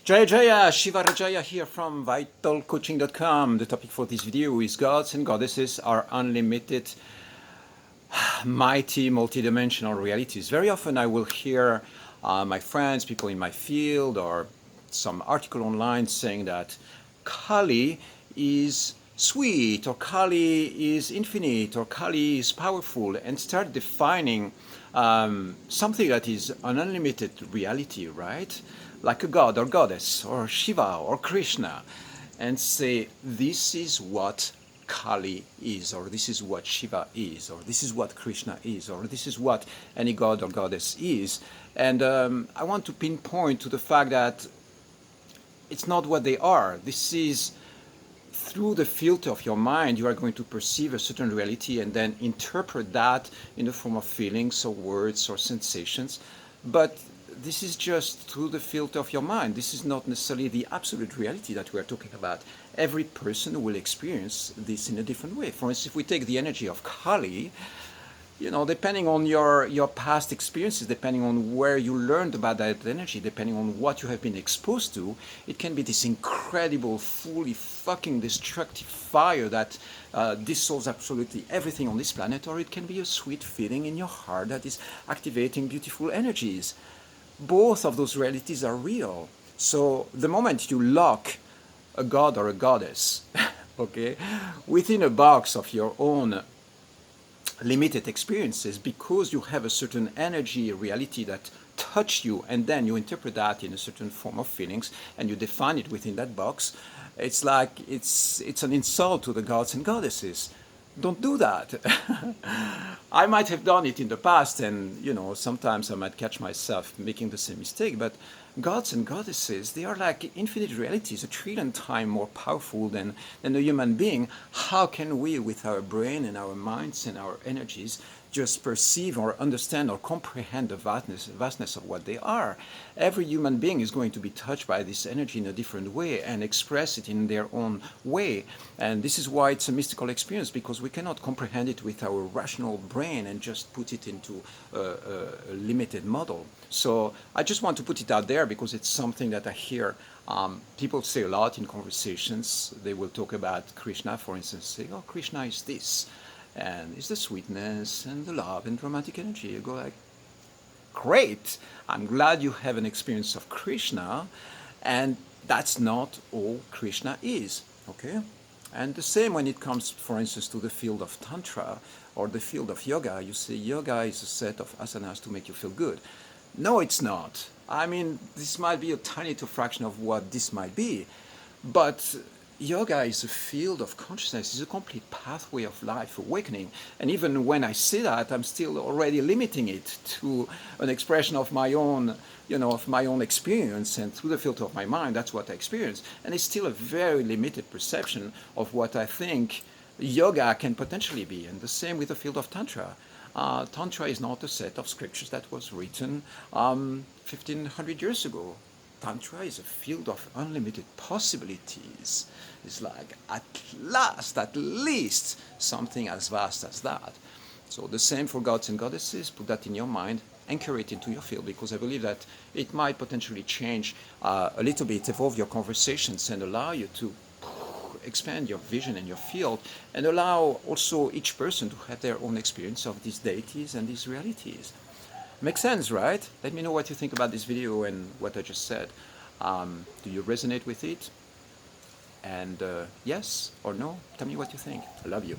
Jaya Jaya, Shiva Rajaya here from vitalcoaching.com. The topic for this video is gods and goddesses are unlimited, mighty, multidimensional realities. Very often I will hear my friends, people in my field, or some article online saying that Kali is sweet, or Kali is infinite, or Kali is powerful, and start defining something that is an unlimited reality, right? Like a god or goddess, or Shiva or Krishna, and say, this is what Kali is, or this is what Shiva is, or this is what Krishna is, or this is what any god or goddess is. And I want to pinpoint to the fact that it's not what they are. This is through the filter of your mind, you are going to perceive a certain reality and then interpret that in the form of feelings or words or sensations. But this is just through the filter of your mind. This is not necessarily the absolute reality that we are talking about. Every person will experience this in a different way. For instance, if we take the energy of Kali, depending on your past experiences, depending on where you learned about that energy, depending on what you have been exposed to, it can be this incredible, fully fucking destructive fire that dissolves absolutely everything on this planet, or it can be a sweet feeling in your heart that is activating beautiful energies. Both of those realities are real. So the moment you lock a god or a goddess, okay, within a box of your own limited experiences, because you have a certain energy, reality that touch you, and then you interpret that in a certain form of feelings and you define it within that box, it's like it's an insult to the gods and goddesses. Don't do that. I might have done it in the past, and sometimes I might catch myself making the same mistake, but gods and goddesses, they are like infinite realities, a trillion times more powerful than a human being. How can we, with our brain and our minds and our energies, just perceive or understand or comprehend the vastness of what they are? Every human being is going to be touched by this energy in a different way and express it in their own way. And this is why it's a mystical experience, because we cannot comprehend it with our rational brain and just put it into a limited model. So I just want to put it out there because it's something that I hear people say a lot in conversations. They will talk about Krishna, for instance, say, oh, Krishna is this, and it's the sweetness and the love and romantic energy. You go like, great, I'm glad you have an experience of Krishna, and that's not all Krishna is, okay? And the same when it comes, for instance, to the field of tantra or the field of yoga. You say yoga is a set of asanas to make you feel good. No, it's not. I mean, this might be a tiny little fraction of what this might be, but yoga is a field of consciousness. It's a complete pathway of life awakening. And even when I say that, I'm still already limiting it to an expression of my own, of my own experience, and through the filter of my mind, that's what I experience. And it's still a very limited perception of what I think yoga can potentially be. And the same with the field of tantra. Tantra is not a set of scriptures that was written 1500 years ago. Tantra is a field of unlimited possibilities. It's like, at least, something as vast as that. So the same for gods and goddesses. Put that in your mind, anchor it into your field, because I believe that it might potentially change a little bit, evolve your conversations, and allow you to expand your vision and your field, and allow also each person to have their own experience of these deities and these realities. Makes sense, right? Let me know what you think about this video and what I just said. Do you resonate with it? And yes or no? Tell me what you think. I love you.